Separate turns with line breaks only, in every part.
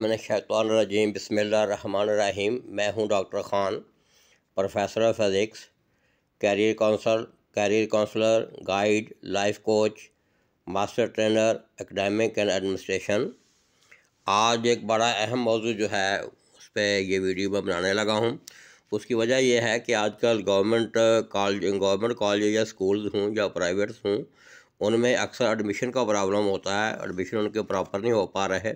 मिनश्शैतानिर्रजीम बिस्मिल्लाहिर्रहमानिर्रहीम। मैं हूं doctor Khan, professor of physics, career counsellor, guide, life coach, master trainer, academic and administration. आज एक बड़ा अहम मौजू जो है उस पर ये वीडियो मैं बनाने लगा हूं। उसकी वजह यह है कि आजकल गवर्नमेंट कॉलेज या स्कूल हों या प्राइवेट्स हों, उनमें अक्सर एडमिशन का प्रॉब्लम होता है। एडमिशन उनके प्रॉपर नहीं हो पा रहे,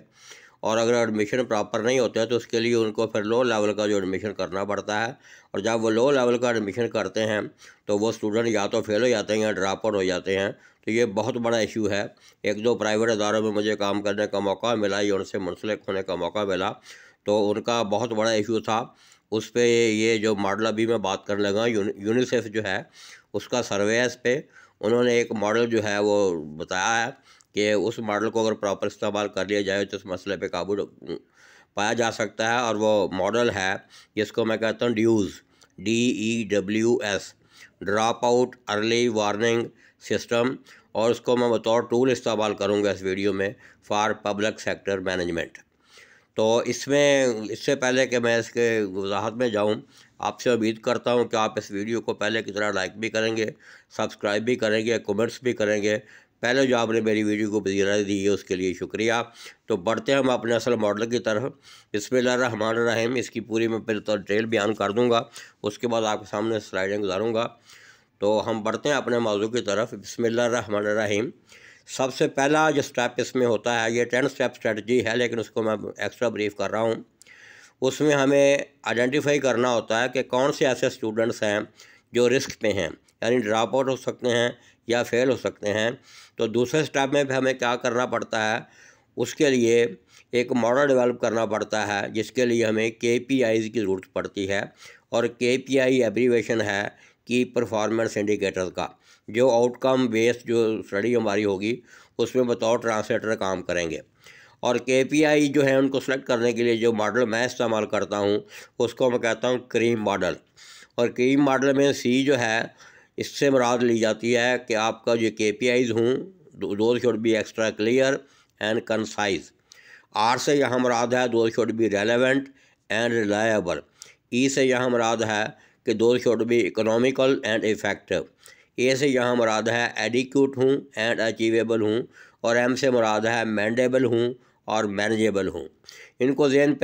और अगर एडमिशन प्रॉपर नहीं होता है तो उसके लिए उनको फिर लो लेवल का जो एडमिशन करना पड़ता है। और जब वो लो लेवल का एडमिशन करते हैं तो वो स्टूडेंट या तो फेल हो जाते हैं या ड्रॉप आउट हो जाते हैं। तो ये बहुत बड़ा इशू है। एक दो प्राइवेट इदारों में मुझे काम करने का मौका मिला या उनसे मुंसलिक होने का मौका मिला, तो उनका बहुत बड़ा इशू था। उस पर ये जो मॉडल अभी मैं बात करने लगा, यूनिसेफ जो है उसका सर्वे है। इस पर उन्होंने एक मॉडल जो है वो बताया है कि उस मॉडल को अगर प्रॉपर इस्तेमाल कर लिया जाए तो इस मसले पे काबू पाया जा सकता है। और वो मॉडल है जिसको मैं कहता हूँ DEWS, drop out early warning system. और उसको मैं बतौर टूल इस्तेमाल करूँगा इस वीडियो में फॉर पब्लिक सेक्टर मैनेजमेंट। तो इससे पहले कि मैं इसके वजाहत में जाऊँ, आपसे उम्मीद करता हूँ कि आप इस वीडियो को पहले की तरह लाइक भी करेंगे, सब्सक्राइब भी करेंगे, कमेंट्स भी करेंगे। पहले जो आपने मेरी वीडियो को वज़ीरात दी है उसके लिए शुक्रिया। तो बढ़ते हैं हम अपने असल मॉडल की तरफ। बिस्मिल्लाहिर्रहमानिर्रहीम। इसकी पूरी मैं पहले तो डिटेल बयान कर दूँगा, उसके बाद आपके सामने स्लाइडें गुजारूँगा। तो हम बढ़ते हैं अपने मौजू की तरफ। बिस्मिल्लाहिर्रहमानिर्रहीम। सबसे पहला जो स्टेप इसमें होता है, ये 10 स्टेप स्ट्रेटजी है लेकिन उसको मैं एक्स्ट्रा ब्रीफ कर रहा हूँ। उसमें हमें आइडेंटिफाई करना होता है कि कौन से ऐसे स्टूडेंट्स हैं जो रिस्क पे हैं, यानी ड्रॉप आउट हो सकते हैं या फेल हो सकते हैं। तो दूसरे स्टेप में भी हमें क्या करना पड़ता है, उसके लिए एक मॉडल डेवलप करना पड़ता है जिसके लिए हमें KPIs की ज़रूरत पड़ती है। और KPI एब्रीवेशन है की परफॉर्मेंस इंडिकेटर का, जो आउटकम बेस्ड जो स्टडी हमारी होगी उसमें बतौर ट्रांसलेटर काम करेंगे। और KPI जो है उनको सेलेक्ट करने के लिए जो मॉडल मैं इस्तेमाल करता हूँ उसको मैं कहता हूँ क्रीम मॉडल। और क्रीम मॉडल में C जो है, इससे मुराद ली जाती है कि आपका जो KPIs हों those should be extra clear and concise. R से यहाँ मुराद है those should be relevant and reliable. E से यहाँ मुराद है कि those should be economical and effective. A से यहाँ मुराद है एडिक्यूट हूँ एंड अचीवेबल हूँ। और M से मुराद है मैंडेबल हूँ और मैनेजेबल हूँ। इनको ज़हन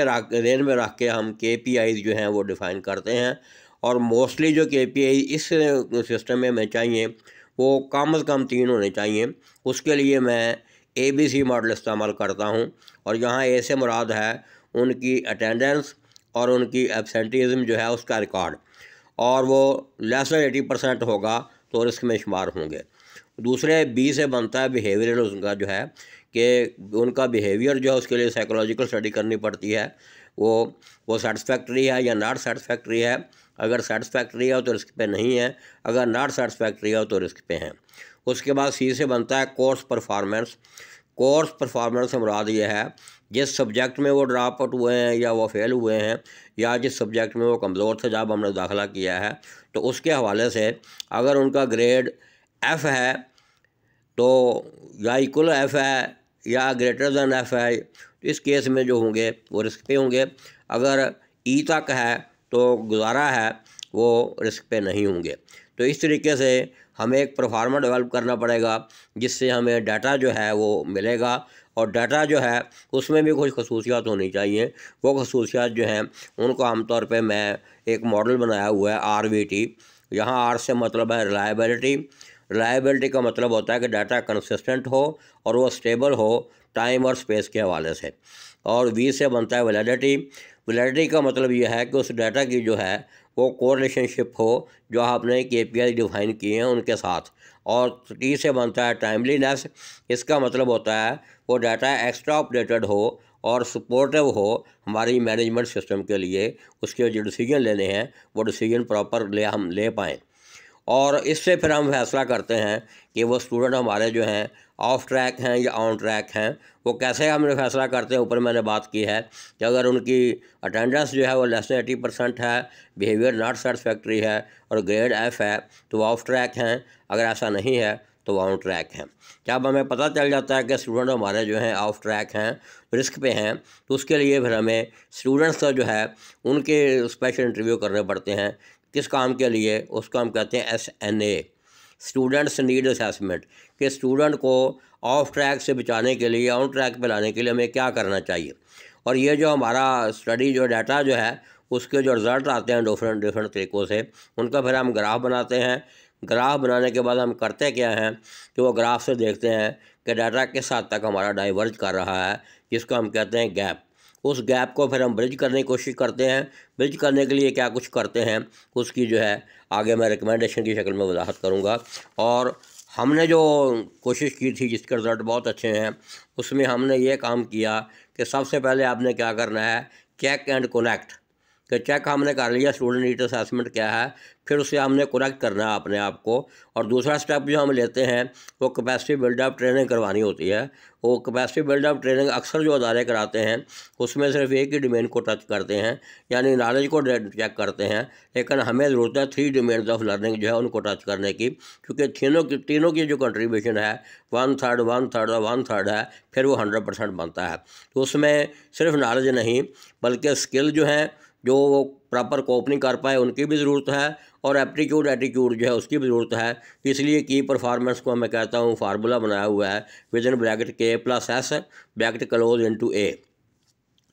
में रख के हम KPIs जो हैं वो डिफ़ाइन करते हैं। और मोस्टली जो KPI इस सिस्टम में हमें चाहिए वो कम से कम 3 होने चाहिए। उसके लिए मैं ABC मॉडल इस्तेमाल करता हूँ। और यहाँ A से मुराद है उनकी अटेंडेंस और उनकी एब्सेंटीज़म जो है उसका रिकॉर्ड, और वो लेस देन 80% होगा तो रिस्क में शुमार होंगे। दूसरे B से बनता है बिहेवियरल, उनका जो है कि उनका बिहेवियर जो है उसके लिए साइकोलॉजिकल स्टडी करनी पड़ती है। वो सेटिस्फैक्ट्री है या नॉट सेटिस्फैक्ट्री है। अगर सेटिस्फैक्ट्री है तो रिस्क पे नहीं है, अगर नॉट सेटिस्फैक्ट्री है तो रिस्क पे हैं। उसके बाद C से बनता है कोर्स परफॉर्मेंस। कोर्स परफॉर्मेंस से मुराद ये है जिस सब्जेक्ट में वो ड्रॉप आउट हुए हैं या वो फेल हुए हैं, या जिस सब्जेक्ट में वो कमज़ोर थे जब हमने दाखिला किया है, तो उसके हवाले से अगर उनका ग्रेड F है तो या इक्वल F है या ग्रेटर दैन F है, तो इस केस में जो होंगे वो रिस्क पे होंगे। अगर E तक है तो गुजारा है, वो रिस्क पे नहीं होंगे। तो इस तरीके से हमें एक परफॉर्मा डेवलप करना पड़ेगा जिससे हमें डाटा जो है वो मिलेगा। और डाटा जो है उसमें भी कुछ खसूसियात होनी चाहिए। वो खसूसियात जो हैं उनको आमतौर पे मैं एक मॉडल बनाया हुआ है RVT। यहाँ R से मतलब है रिलायबिलिटी। रिलायबिलिटी का मतलब होता है कि डाटा कंसिस्टेंट हो और वो स्टेबल हो टाइम और स्पेस के हवाले से। और V से बनता है वैलिडिटी। वैलिडिटी का मतलब ये है कि उस डाटा की जो है वो कोरिलेशनशिप हो जो आपने KPI डिफाइन किए हैं उनके साथ। और T से बनता है टाइमलीनेस। इसका मतलब होता है वो डाटा एक्स्ट्रा अपडेटेड हो और सपोर्टिव हो हमारी मैनेजमेंट सिस्टम के लिए। उसके जो डिसीजन लेने हैं वो डिसीजन प्रॉपर हम ले पाएँ। और इससे फिर हम फैसला करते हैं कि वो स्टूडेंट हमारे जो हैं ऑफ ट्रैक हैं या ऑन ट्रैक हैं। वो कैसे हमने फैसला करते हैं, ऊपर मैंने बात की है कि अगर उनकी अटेंडेंस जो है वो लेस देन 80% है, बिहेवियर नॉट सेटिस्फैक्ट्री है और ग्रेड F है तो वो ऑफ ट्रैक हैं। अगर ऐसा नहीं है तो वो ऑन ट्रैक हैं। जब हमें पता चल जाता है कि स्टूडेंट हमारे जो हैं ऑफ ट्रैक हैं, रिस्क पे हैं, तो उसके लिए फिर हमें स्टूडेंट्स का जो है उनके स्पेशल इंटरव्यू करने पड़ते हैं। किस काम के लिए? उसको हम कहते हैं SNA, स्टूडेंट्स नीड असेसमेंट, कि स्टूडेंट को ऑफ ट्रैक से बचाने के लिए, ऑन ट्रैक पे लाने के लिए हमें क्या करना चाहिए। और ये जो हमारा स्टडी जो डाटा जो है उसके जो रिज़ल्ट आते हैं डिफरेंट तरीक़ों से, उनका फिर हम ग्राफ बनाते हैं। ग्राफ बनाने के बाद हम करते क्या हैं कि वो ग्राफ से देखते हैं कि डाटा किस हद तक हमारा डाइवर्ज कर रहा है, जिसको हम कहते हैं गैप। उस गैप को फिर हम ब्रिज करने की कोशिश करते हैं। ब्रिज करने के लिए क्या कुछ करते हैं उसकी जो है आगे मैं रिकमेंडेशन की शक्ल में वजाहत करूँगा। और हमने जो कोशिश की थी जिसके रिज़ल्ट बहुत अच्छे हैं, उसमें हमने ये काम किया कि सबसे पहले आपने क्या करना है, चेक एंड कनेक्ट। कि चेक हमने कर लिया स्टूडेंट नीड असेसमेंट क्या है, फिर उसे हमने कनेक्ट करना है अपने आप को। और दूसरा स्टेप जो हम लेते हैं वो कैपेसिटी बिल्डअप ट्रेनिंग करवानी होती है। वो कैपेसिटी बिल्डअप ट्रेनिंग अक्सर जो अदारे कराते हैं उसमें सिर्फ एक ही डोमेन को टच करते हैं, यानी नॉलेज को चेक करते हैं। लेकिन हमें ज़रूरत है 3 डोमेन्स ऑफ लर्निंग जो है उनको टच करने की, क्योंकि तीनों की जो कंट्रीब्यूशन है 1/3 1/3 और 1/3 है, फिर वो 100% बनता है। तो उसमें सिर्फ नॉलेज नहीं बल्कि स्किल जो है जो वो प्रॉपर कोप नहीं कर पाए उनकी भी ज़रूरत है, और एप्टीट्यूड एटीट्यूड जो है उसकी भी ज़रूरत है। इसलिए की परफॉर्मेंस को मैं कहता हूँ फार्मूला बनाया हुआ है within bracket K+S bracket close into A।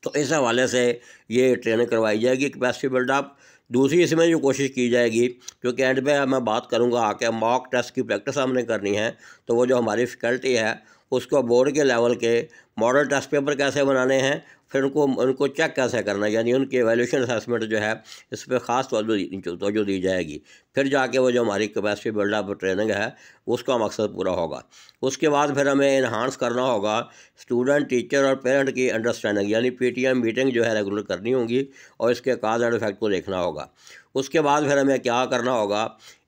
तो इस हवाले से ये ट्रेनिंग करवाई जाएगी कैपेसिटी बिल्डअप। दूसरी इसमें जो कोशिश की जाएगी, क्योंकि एंड पे मैं बात करूँगा आके मॉक टेस्ट की प्रैक्टिस हमने करनी है, तो वो जो हमारी फैकल्टी है उसको बोर्ड के लेवल के मॉडल टेस्ट पेपर कैसे बनाने हैं, फिर उनको चेक कैसे करना है, यानी उनकी एवेल्यूशन असेसमेंट जो है इस पर ख़ास तवज्जो दी जाएगी। फिर जाके वो जो हमारी कैपेसिटी बिल्डअप ट्रेनिंग है उसका मकसद पूरा होगा। उसके बाद फिर हमें इन्हांस करना होगा स्टूडेंट, टीचर और पेरेंट की अंडरस्टैंडिंग, यानी PTM मीटिंग जो है रेगुलर करनी होगी और इसके काज एंड इफेक्ट को देखना होगा। उसके बाद फिर हमें क्या करना होगा,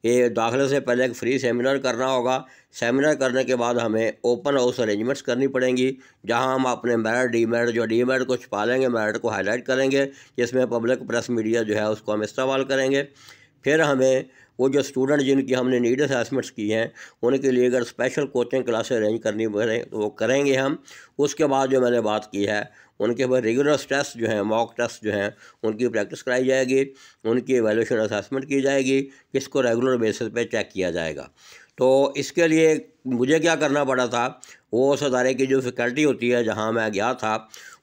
ये दाखिले से पहले एक फ्री सेमिनार करना होगा। सेमिनार करने के बाद हमें ओपन हाउस अरेंजमेंट्स करनी पड़ेंगी, जहां हम अपने मेरिट डीमेरिट को छुपा लेंगे, मेरिट को हाईलाइट करेंगे, जिसमें पब्लिक प्रेस मीडिया जो है उसको हम इस्तेमाल करेंगे। फिर हमें वो जो स्टूडेंट जिनकी हमने नीड असेसमेंट्स की हैं उनके लिए अगर स्पेशल कोचिंग क्लासेस अरेंज करनी पड़े तो वो करेंगे हम। उसके बाद जो मैंने बात की है उनके बाद रेगुलर टेस्ट जो हैं, मॉक टेस्ट जो हैं, उनकी प्रैक्टिस कराई जाएगी, उनकी एवेल्यूशन असेसमेंट की जाएगी, जिसको रेगुलर बेसिस पे चेक किया जाएगा। तो इसके लिए मुझे क्या करना पड़ा था, वो उस अदारे की जो फैकल्टी होती है जहाँ मैं गया था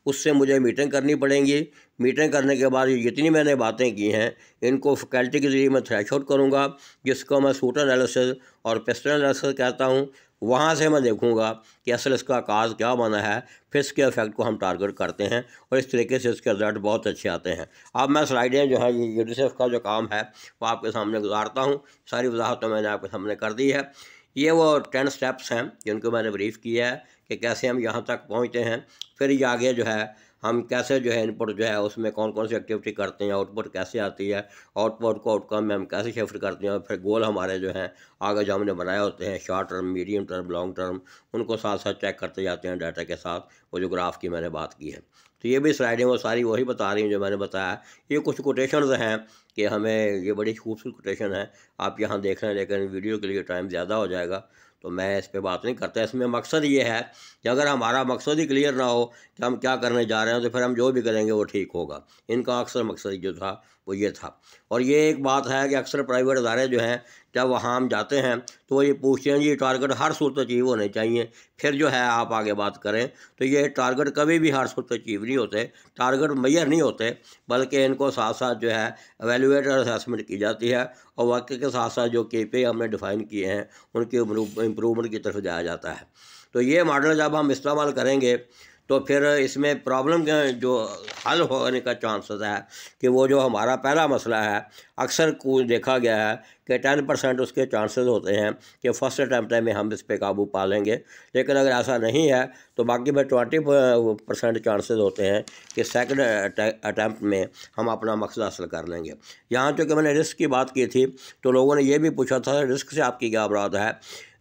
उससे मुझे मीटिंग करनी पड़ेंगी। मीटिंग करने के बाद जितनी मैंने बातें की हैं इनको फैकल्टी के ज़रिए मैं थ्रेश आउट करूँगा, जिसको मैं सूट एनालिसिस और पेस्टल एनालिसिस कहता हूँ। वहाँ से मैं देखूँगा कि असल इसका काज क्या बना है, फिर इसके इफेक्ट को हम टारगेट करते हैं और इस तरीके से इसके रिजल्ट बहुत अच्छे आते हैं। अब मैं स्लाइडें जो है यूनिसेफ का जो काम है वो आपके सामने गुजारता हूँ। सारी वजाहत तो मैंने आपके सामने कर दी है। ये वो 10 स्टेप्स हैं जिनको मैंने ब्रीफ किया है कि कैसे हम यहाँ तक पहुँचते हैं। फिर ये आगे जो है हम कैसे जो है इनपुट जो है उसमें कौन कौन सी एक्टिविटी करते हैं, आउटपुट कैसे आती है, आउटपुट को आउटकम में हम कैसे शिफ्ट करते हैं, और फिर गोल हमारे जो हैं आगे जो हमने बनाए होते हैं short term, medium term, long term, उनको साथ साथ चेक करते जाते हैं डाटा के साथ, वो जो ग्राफ की मैंने बात की है। तो ये भी स्लाइडें वो सारी वही बता रही हैं जो मैंने बताया। ये कुछ कोटेशंस हैं कि हमें ये बड़ी खूबसूरत कोटेशन है, आप यहाँ देख रहे हैं, लेकिन वीडियो के लिए टाइम ज़्यादा हो जाएगा तो मैं इस पर बात नहीं करता। इसमें मकसद ये है कि अगर हमारा मकसद ही क्लियर ना हो कि हम क्या करने जा रहे हैं तो फिर हम जो भी करेंगे वो ठीक होगा। इनका अक्सर मकसद जो था वो ये था। और ये एक बात है कि अक्सर प्राइवेट अदारे जो हैं जब वहाँ हम जाते हैं तो वो ये पूछते हैं जी टारगेट हर सूरत अचीव होने चाहिए, फिर जो है आप आगे बात करें। तो ये टारगेट कभी भी हर सूरत अचीव नहीं होते, टारगेट मैयर नहीं होते, बल्कि इनको साथ साथ जो है एवेल्यूएट और असेसमेंट की जाती है और वाक़ई के साथ साथ जो KPI हमने डिफ़ाइन किए हैं उनके इम्प्रूवमेंट की तरफ जाया जाता है। तो ये मॉडल जब हम इस्तेमाल करेंगे तो फिर इसमें प्रॉब्लम का जो हल होने का चांसेस है कि वो जो हमारा पहला मसला है अक्सर को देखा गया है कि 10% उसके चांसेस होते हैं कि फ़र्स्ट अटैम्प्ट में हम इस पर काबू पा लेंगे, लेकिन अगर ऐसा नहीं है तो बाकी में 20% चांसेस होते हैं कि सेकंड अटैम्प्ट में हम अपना मकसद हासिल कर लेंगे। यहाँ चूँकि मैंने रिस्क की बात की थी तो लोगों ने ये भी पूछा था रिस्क से आपकी क्या मुराद है।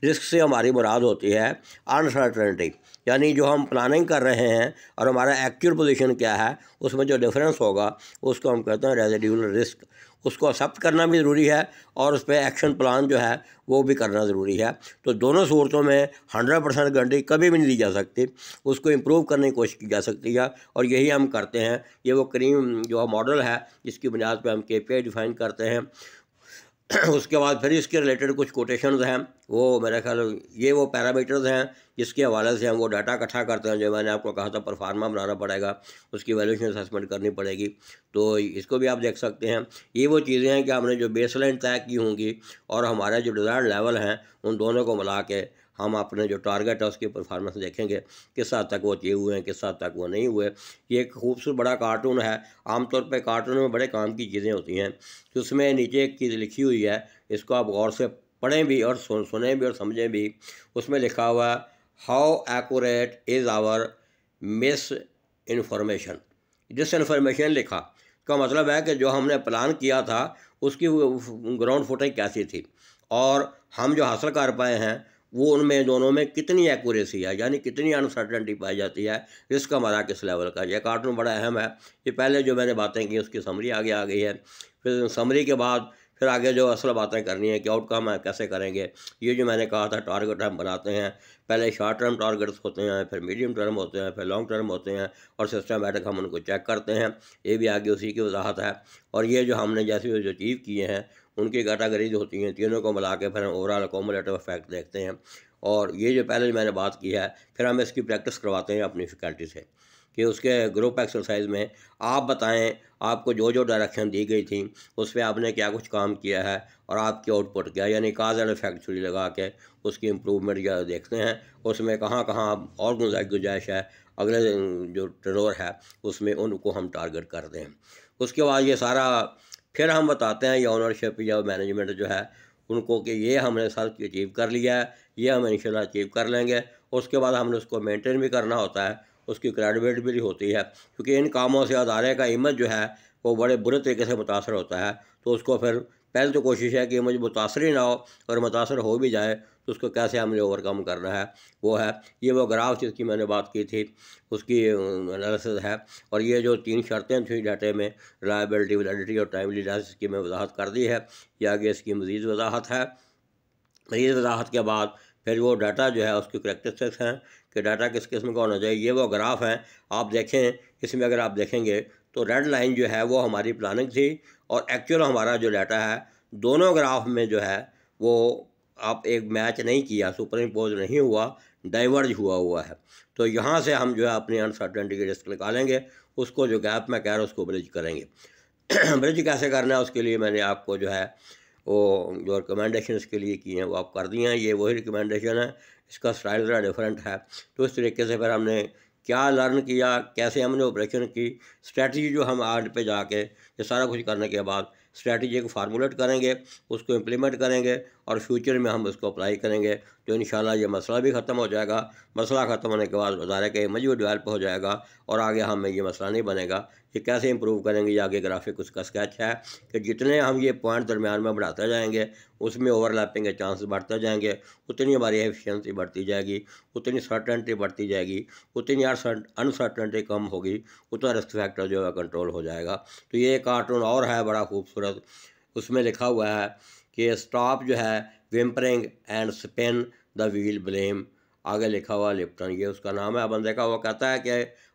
रिस्क से हमारी मुराद होती है अनसर्टेनिटी, यानी जो हम प्लानिंग कर रहे हैं और हमारा एक्चुअल पोजीशन क्या है उसमें जो डिफरेंस होगा उसको हम कहते हैं रेजिड्यूल रिस्क। उसको एक्सेप्ट करना भी ज़रूरी है और उस पर एक्शन प्लान जो है वो भी करना ज़रूरी है। तो दोनों सूरतों में 100% गारंटी कभी भी नहीं दी जा सकती, उसको इम्प्रूव करने की कोशिश की जा सकती है और यही हम करते हैं। ये वो क्रीम जो मॉडल है जिसकी बुनियाद पर हम KPI डिफ़ाइन करते हैं। उसके बाद फिर इसके रिलेटेड कुछ कोटेशंस हैं, वो मेरा ख्याल ये वो पैरामीटर्स हैं जिसके हवाले से हम वो डाटा इकट्ठा करते हैं। जो मैंने आपको कहा था परफार्मा बनाना पड़ेगा, उसकी वैल्यूएशन असेसमेंट करनी पड़ेगी, तो इसको भी आप देख सकते हैं। ये वो चीज़ें हैं कि हमने जो बेसलाइन तय की होंगी और हमारे जो डिज़ायर्ड लेवल हैं उन दोनों को मिला के हम अपने जो टारगेट है उसकी परफॉर्मेंस देखेंगे, किस हद तक वो अचीव हुए हैं, किस हद तक वो नहीं हुए। ये एक खूबसूरत बड़ा कार्टून है। आमतौर पे कार्टून में बड़े काम की चीज़ें होती हैं, तो उसमें नीचे एक चीज़ लिखी हुई है, इसको आप गौर से पढ़ें भी और सुनें भी और समझें भी। उसमें लिखा हुआ है how accurate is our misinformation. Disinformation लिखा का मतलब है कि जो हमने प्लान किया था उसकी ग्राउंड फुटेज कैसी थी और हम जो हासिल कर पाए हैं वो उनमें दोनों में कितनी एक्यूरेसी है, यानी कितनी अनसर्टेनिटी पाई जाती है, रिस्क हमारा किस लेवल का। यह कार्टून बड़ा अहम है। ये पहले जो मैंने बातें की उसकी समरी आगे आ गई है, फिर समरी के बाद फिर आगे जो असल बातें करनी है कि आउटकम है कैसे करेंगे। ये जो मैंने कहा था टारगेट हम बनाते हैं, पहले शॉर्ट टर्म टारगेट्स होते हैं, फिर मीडियम टर्म होते हैं, फिर लॉन्ग टर्म होते हैं और सिस्टमैटिक हम उनको चेक करते हैं। ये भी आगे उसी की वजाहत है। और ये जो हमने जैसे जो अचीव किए हैं उनकी कैटेगरीज होती हैं, तीनों को मिला के फिर हम ओवरऑल अकोमोलेटिव इफेक्ट देखते हैं। और ये जो पहले मैंने बात की है फिर हम इसकी प्रैक्टिस करवाते हैं अपनी फैकल्टी से कि उसके ग्रुप एक्सरसाइज में आप बताएं आपको जो जो डायरेक्शन दी गई थी उस पर आपने क्या कुछ काम किया है और आपकी आउटपुट क्या, यानी काज एंड इफेक्ट छुरी लगा के उसकी इम्प्रूवमेंट या देखते हैं, उसमें कहाँ कहाँ और गुंजाइश है अगले जो टर्नओवर है उसमें उनको हम टारगेट करते हैं। उसके बाद ये सारा फिर हम बताते हैं ये ओनरशिप या मैनेजमेंट जो है उनको कि ये हमने सर अचीव कर लिया है, ये हम इंशाल्लाह अचीव कर लेंगे। उसके बाद हमने उसको मेंटेन भी करना होता है, उसकी क्रेडिबिलिटी भी होती है, क्योंकि इन कामों से अदारे का इमेज जो है वो बड़े बुरे तरीके से मुतासर होता है। तो उसको फिर पहले तो कोशिश है कि मुझे मुतासर ही ना हो, और मुतासर हो भी जाए तो उसको कैसे हमने ओवरकम करना है वो है। ये वो ग्राफ जिसकी मैंने बात की थी उसकी एनालिसिस है। और ये जो 3 शर्तें थी डाटे में, रिलायबिलिटी, वैलिडिटी और टाइमलीनेस की मैं वजाहत कर दी है। ये आगे इसकी मज़ीद वजाहत है। मज़ीद वजाहत के बाद फिर वो डाटा जो है उसकी करैक्टरिस्टिक्स हैं कि डाटा किस किस्म का होना चाहिए। ये वो ग्राफ हैं, आप देखें इसमें अगर आप देखेंगे तो रेड लाइन जो है वो हमारी प्लानिंग थी और एक्चुअल हमारा जो डाटा है दोनों ग्राफ में जो है वो आप एक मैच नहीं किया, सुपर इम्पोज नहीं हुआ, डाइवर्ज हुआ है। तो यहाँ से हम जो है अपनी अनसर्टेनिटी की रिस्क निकालेंगे, उसको जो गैप में कह रहा हूँ उसको ब्रिज करेंगे। ब्रिज कैसे करना है उसके लिए मैंने आपको जो है वो जो रिकमेंडेशन इसके लिए की हैं वो आप कर दिए हैं। ये वही रिकमेंडेशन है, इसका स्टाइल ज़रा डिफरेंट है। तो इस तरीके से फिर हमने क्या लर्न किया, कैसे हमने ऑपरेशन की, स्ट्रैटेजी जो हम आज पे जाके ये सारा कुछ करने के बाद स्ट्रैटेजी को फार्मूलेट करेंगे, उसको इम्प्लीमेंट करेंगे और फ्यूचर में हम उसको अप्लाई करेंगे तो इंशाल्लाह ये मसला भी ख़त्म हो जाएगा। मसला ख़त्म होने के बाद अदारे का इमेज भी डेवलप हो जाएगा और आगे हमें ये मसला नहीं बनेगा। ये कैसे इंप्रूव करेंगे, ये आगे ग्राफिक उसका स्केच है कि जितने हम ये पॉइंट दरमियान में बढ़ाते जाएंगे उसमें ओवरलैपिंग के चांसेस बढ़ते जाएंगे, उतनी हमारी एफिशिएंसी बढ़ती जाएगी, उतनी सर्टेनिटी बढ़ती जाएगी, उतनी अनसर्टेनिटी कम होगी, उतना रिस्क फैक्टर जो है कंट्रोल हो जाएगा। तो ये कार्टून और है बड़ा खूबसूरत, उसमें लिखा हुआ है कि स्टॉप जो है whimpering and spin the wheel blame, आगे लिखा हुआ लिप्टन, ये उसका नाम है बंदे का। वो कहता है कि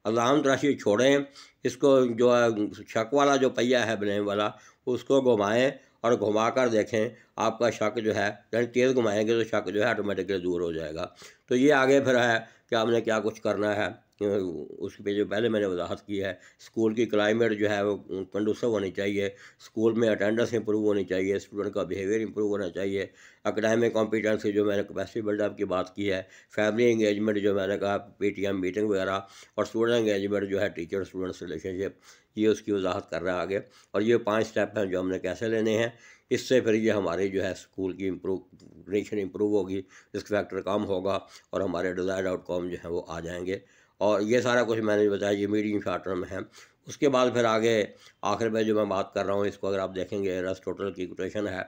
अल्लाम तराशी छोड़ें, इसको जो है शक वाला जो पहिया है ब्लेम वाला उसको घुमाएं और घुमा कर देखें, आपका शक जो है यानी तेज़ घुमाएंगे तो शक जो है ऑटोमेटिकली दूर हो जाएगा। तो ये आगे फिर है कि आपने क्या कुछ करना है उस पे जो पहले मैंने वजाहत की है। स्कूल की क्लाइमेट जो है वो कंडूसिव होनी चाहिए, स्कूल में अटेंडेंस इंप्रूव होनी चाहिए, स्टूडेंट का बिहेवियर इंप्रूव होना चाहिए, एकेडमिक कॉम्पिटेंसी जो मैंने कैपेसिटी बिल्डअप की बात की है, फैमिली इंगेजमेंट जो मैंने कहा PTM मीटिंग वगैरह, और स्टूडेंट इंगेजमेंट जो है टीचर स्टूडेंट्स रिलेशनशिप, ये उसकी वजाहत कर रहा है आगे। और ये 5 स्टेप हैं जो हमने कैसे लेने हैं, इससे फिर ये हमारी जो है स्कूल की कंडीशन इंप्रूव होगी, रिस्क फैक्टर कम होगा और हमारे डिज़ायर्ड आउटकम जो है वो आ जाएंगे। और ये सारा कुछ मैंने बताया ये मीडियम शॉर्ट टर्म है। उसके बाद फिर आगे आखिर में जो मैं बात कर रहा हूँ इसको अगर आप देखेंगे, एरिस्टोटल की कोटेशन है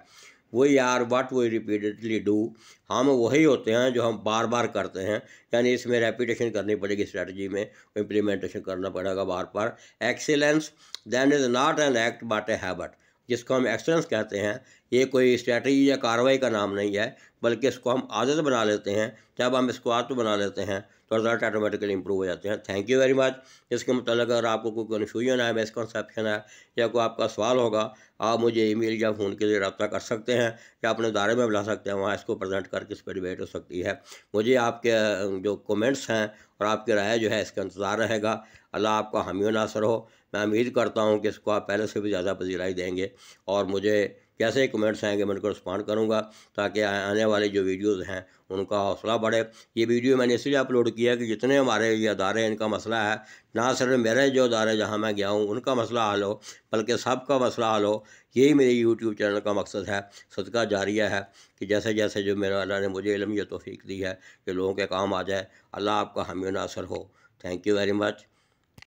we are what we repeatedly do, हम वही होते हैं जो हम बार बार करते हैं। यानी इसमें रेपिटेशन करनी पड़ेगी, स्ट्रेटजी में इम्प्लीमेंटेशन करना पड़ेगा बार बार। Excellence then is not an act but a habit, जिसको हम एक्सेलेंस कहते हैं, ये कोई स्ट्रेटजी या कार्रवाई का नाम नहीं है, बल्कि इसको हम आदत बना लेते हैं। जब हम इसको आदत बना लेते हैं तो रिजल्ट ऑटोमेटिकली इंप्रूव हो जाते हैं। Thank you very much. इसके मतलब अगर आपको कोई कन्फ्यूजन है, मिसकंसेप्शन है या कोई आपका सवाल होगा, आप मुझे ईमेल या फ़ोन के लिए रब्ता कर सकते हैं या अपने दायरे में बुला सकते हैं, वहाँ इसको प्रेजेंट करके इस पर डिबेट हो सकती है। मुझे आपके जो कमेंट्स हैं और आपकी राय जो है इसका इंतज़ार रहेगा। अल्लाह आपका हामी व नासर हो। मैं उम्मीद करता हूँ कि इसको आप पहले से भी ज़्यादा पजीराई देंगे और मुझे जैसे ही कमेंट्स आएंगे मैं उनको रिस्पॉन्ड करूँगा, ताकि आने वाली जो वीडियोज़ हैं उनका हौसला बढ़े। ये वीडियो मैंने इसलिए अपलोड किया कि जितने हमारे ये अदारे हैं इनका मसला है, ना सिर्फ मेरे जो अदारे जहाँ मैं गया हूँ उनका मसला हल हो, बल्कि सबका मसला हल हो। यही मेरे यूट्यूब चैनल का मकसद है, सदका जारिया है कि जैसे जैसे जो मेरा अल्लाह ने मुझे इल्म या तौफीक दी है कि लोगों के काम आ जाए। अल्लाह आपका हामी व नासर हो। Thank you very much.